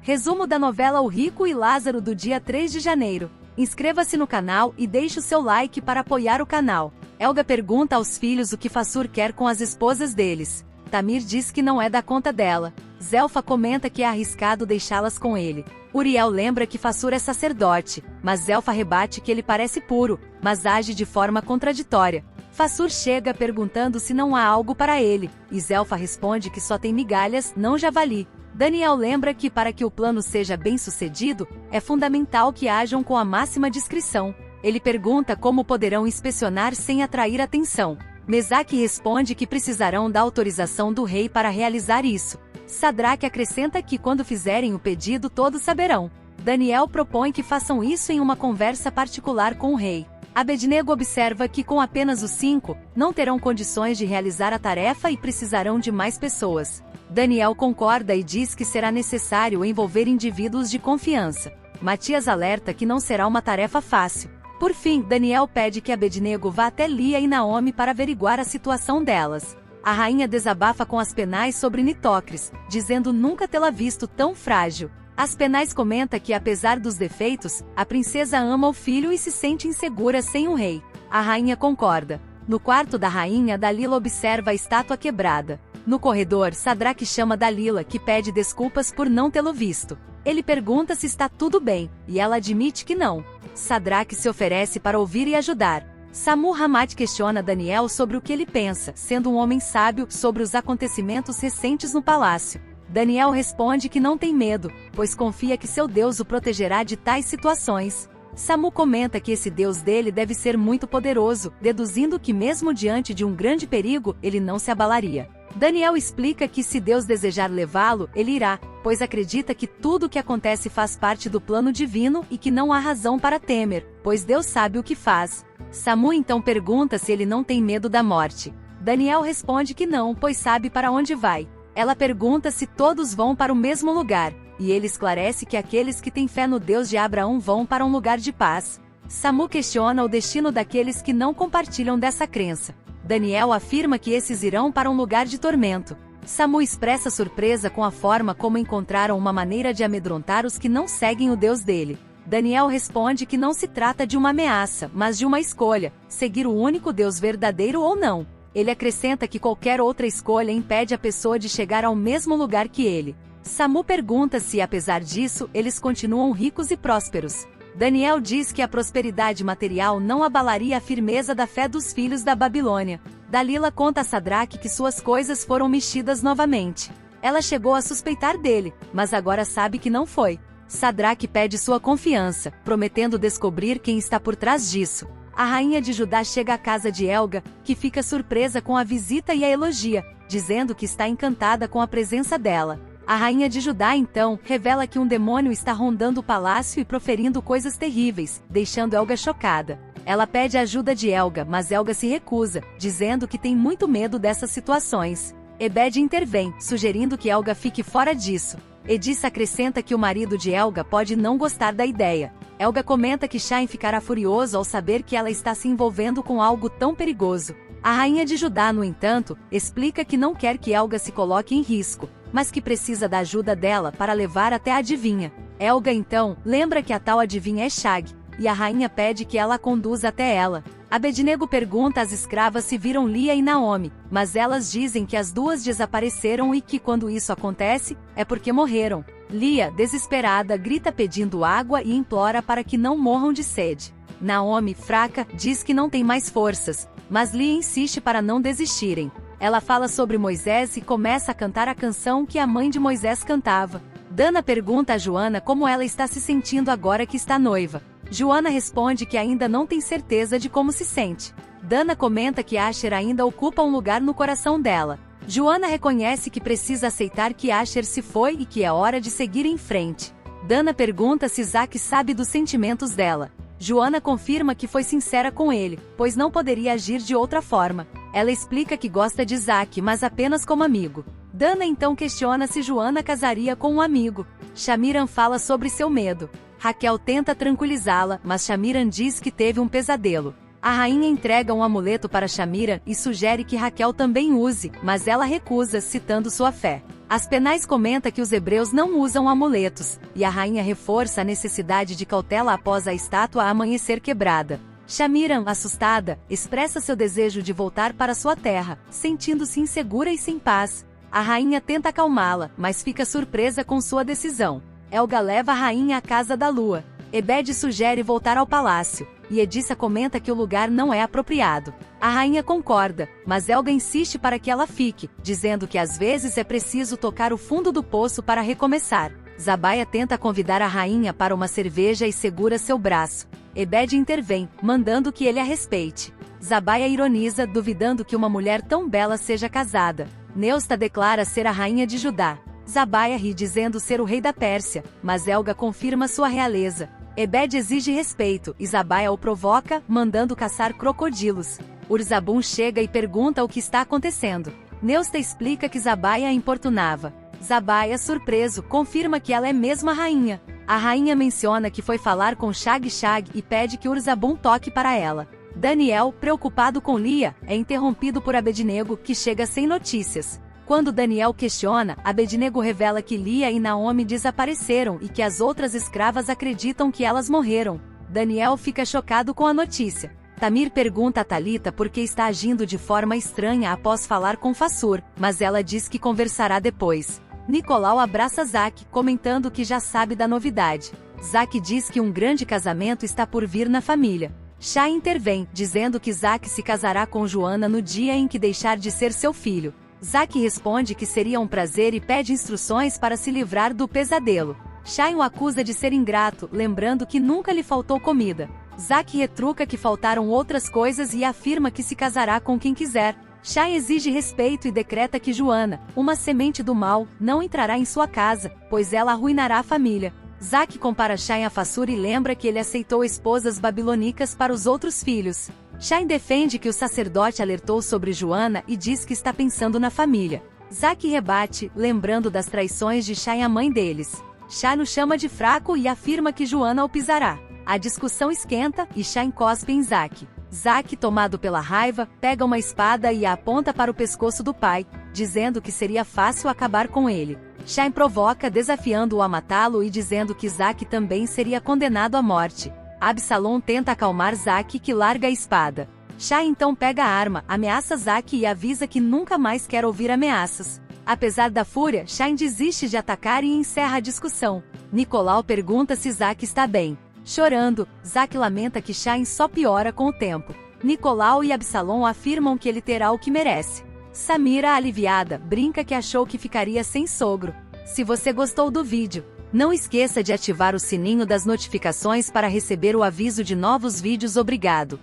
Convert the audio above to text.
Resumo da novela O Rico e Lázaro do dia 3 de janeiro. Inscreva-se no canal e deixe o seu like para apoiar o canal. Helga pergunta aos filhos o que Fassur quer com as esposas deles. Tamir diz que não é da conta dela. Zelfa comenta que é arriscado deixá-las com ele. Uriel lembra que Fassur é sacerdote, mas Zelfa rebate que ele parece puro, mas age de forma contraditória. Fassur chega perguntando se não há algo para ele, e Zelfa responde que só tem migalhas, não javali. Daniel lembra que para que o plano seja bem sucedido, é fundamental que ajam com a máxima discrição. Ele pergunta como poderão inspecionar sem atrair atenção. Mesaque responde que precisarão da autorização do rei para realizar isso. Sadraque acrescenta que quando fizerem o pedido todos saberão. Daniel propõe que façam isso em uma conversa particular com o rei. Abednego observa que com apenas os 5, não terão condições de realizar a tarefa e precisarão de mais pessoas. Daniel concorda e diz que será necessário envolver indivíduos de confiança. Matias alerta que não será uma tarefa fácil. Por fim, Daniel pede que Abednego vá até Lia e Naomi para averiguar a situação delas. A rainha desabafa com Aspenais sobre Nitocris, dizendo nunca tê-la visto tão frágil. Aspenais comenta que apesar dos defeitos, a princesa ama o filho e se sente insegura sem o rei. A rainha concorda. No quarto da rainha, Dalila observa a estátua quebrada. No corredor, Sadraque chama Dalila, que pede desculpas por não tê-lo visto. Ele pergunta se está tudo bem, e ela admite que não. Sadraque se oferece para ouvir e ajudar. Samur-Ramat questiona Daniel sobre o que ele pensa, sendo um homem sábio, sobre os acontecimentos recentes no palácio. Daniel responde que não tem medo, pois confia que seu Deus o protegerá de tais situações. Samu comenta que esse Deus dele deve ser muito poderoso, deduzindo que mesmo diante de um grande perigo, ele não se abalaria. Daniel explica que se Deus desejar levá-lo, ele irá, pois acredita que tudo o que acontece faz parte do plano divino e que não há razão para temer, pois Deus sabe o que faz. Samu então pergunta se ele não tem medo da morte. Daniel responde que não, pois sabe para onde vai. Ela pergunta se todos vão para o mesmo lugar, e ele esclarece que aqueles que têm fé no Deus de Abraão vão para um lugar de paz. Samu questiona o destino daqueles que não compartilham dessa crença. Daniel afirma que esses irão para um lugar de tormento. Samu expressa surpresa com a forma como encontraram uma maneira de amedrontar os que não seguem o Deus dele. Daniel responde que não se trata de uma ameaça, mas de uma escolha, seguir o único Deus verdadeiro ou não. Ele acrescenta que qualquer outra escolha impede a pessoa de chegar ao mesmo lugar que ele. Samu pergunta se, apesar disso, eles continuam ricos e prósperos. Daniel diz que a prosperidade material não abalaria a firmeza da fé dos filhos da Babilônia. Dalila conta a Sadraque que suas coisas foram mexidas novamente. Ela chegou a suspeitar dele, mas agora sabe que não foi. Sadraque pede sua confiança, prometendo descobrir quem está por trás disso. A rainha de Judá chega à casa de Helga, que fica surpresa com a visita e a elogia, dizendo que está encantada com a presença dela. A rainha de Judá então revela que um demônio está rondando o palácio e proferindo coisas terríveis, deixando Helga chocada. Ela pede a ajuda de Helga, mas Helga se recusa, dizendo que tem muito medo dessas situações. Ebed intervém, sugerindo que Helga fique fora disso. Edissa acrescenta que o marido de Helga pode não gostar da ideia. Helga comenta que Shain ficará furioso ao saber que ela está se envolvendo com algo tão perigoso. A rainha de Judá, no entanto, explica que não quer que Helga se coloque em risco, mas que precisa da ajuda dela para levar até a adivinha. Helga então lembra que a tal adivinha é Shag, e a rainha pede que ela a conduza até ela. Abednego pergunta às escravas se viram Lia e Naomi, mas elas dizem que as duas desapareceram e que quando isso acontece, é porque morreram. Lia, desesperada, grita pedindo água e implora para que não morram de sede. Naomi, fraca, diz que não tem mais forças, mas Lia insiste para não desistirem. Ela fala sobre Moisés e começa a cantar a canção que a mãe de Moisés cantava. Dana pergunta a Joana como ela está se sentindo agora que está noiva. Joana responde que ainda não tem certeza de como se sente. Dana comenta que Asher ainda ocupa um lugar no coração dela. Joana reconhece que precisa aceitar que Asher se foi e que é hora de seguir em frente. Dana pergunta se Isaac sabe dos sentimentos dela. Joana confirma que foi sincera com ele, pois não poderia agir de outra forma. Ela explica que gosta de Isaac, mas apenas como amigo. Dana então questiona se Joana casaria com um amigo. Shamiran fala sobre seu medo. Raquel tenta tranquilizá-la, mas Shamiran diz que teve um pesadelo. A rainha entrega um amuleto para Shamira e sugere que Raquel também use, mas ela recusa, citando sua fé. Aspenais comenta que os hebreus não usam amuletos, e a rainha reforça a necessidade de cautela após a estátua amanhecer quebrada. Shamira, assustada, expressa seu desejo de voltar para sua terra, sentindo-se insegura e sem paz. A rainha tenta acalmá-la, mas fica surpresa com sua decisão. Helga leva a rainha à Casa da Lua. Ebed sugere voltar ao palácio, e Edissa comenta que o lugar não é apropriado. A rainha concorda, mas Helga insiste para que ela fique, dizendo que às vezes é preciso tocar o fundo do poço para recomeçar. Zabaia tenta convidar a rainha para uma cerveja e segura seu braço. Ebed intervém, mandando que ele a respeite. Zabaia ironiza, duvidando que uma mulher tão bela seja casada. Neusta declara ser a rainha de Judá. Zabaia ri dizendo ser o rei da Pérsia, mas Helga confirma sua realeza. Ebed exige respeito, e Zabaia o provoca, mandando caçar crocodilos. Urzabun chega e pergunta o que está acontecendo. Neusta explica que Zabaia a importunava. Zabaia, surpreso, confirma que ela é mesmo a rainha. A rainha menciona que foi falar com Shag e pede que Urzabun toque para ela. Daniel, preocupado com Lia, é interrompido por Abednego, que chega sem notícias. Quando Daniel questiona, Abednego revela que Lia e Naomi desapareceram e que as outras escravas acreditam que elas morreram. Daniel fica chocado com a notícia. Tamir pergunta a Talita por que está agindo de forma estranha após falar com Fassur, mas ela diz que conversará depois. Nicolau abraça Zac, comentando que já sabe da novidade. Zac diz que um grande casamento está por vir na família. Shai intervém, dizendo que Zac se casará com Joana no dia em que deixar de ser seu filho. Zac responde que seria um prazer e pede instruções para se livrar do pesadelo. Shai o acusa de ser ingrato, lembrando que nunca lhe faltou comida. Zac retruca que faltaram outras coisas e afirma que se casará com quem quiser. Shai exige respeito e decreta que Joana, uma semente do mal, não entrará em sua casa, pois ela arruinará a família. Zac compara Shai a Fassur e lembra que ele aceitou esposas babilônicas para os outros filhos. Shai defende que o sacerdote alertou sobre Joana e diz que está pensando na família. Zac rebate, lembrando das traições de Shai à mãe deles. Shai o chama de fraco e afirma que Joana o pisará. A discussão esquenta e Shai cospe em Zac. Zac, tomado pela raiva, pega uma espada e a aponta para o pescoço do pai, dizendo que seria fácil acabar com ele. Shai provoca, desafiando-o a matá-lo e dizendo que Zac também seria condenado à morte. Absalom tenta acalmar Zac, que larga a espada. Shai então pega a arma, ameaça Zac e avisa que nunca mais quer ouvir ameaças. Apesar da fúria, Shai desiste de atacar e encerra a discussão. Nicolau pergunta se Zac está bem. Chorando, Zac lamenta que Shai só piora com o tempo. Nicolau e Absalom afirmam que ele terá o que merece. Samira, aliviada, brinca que achou que ficaria sem sogro. Se você gostou do vídeo, não esqueça de ativar o sininho das notificações para receber o aviso de novos vídeos. Obrigado.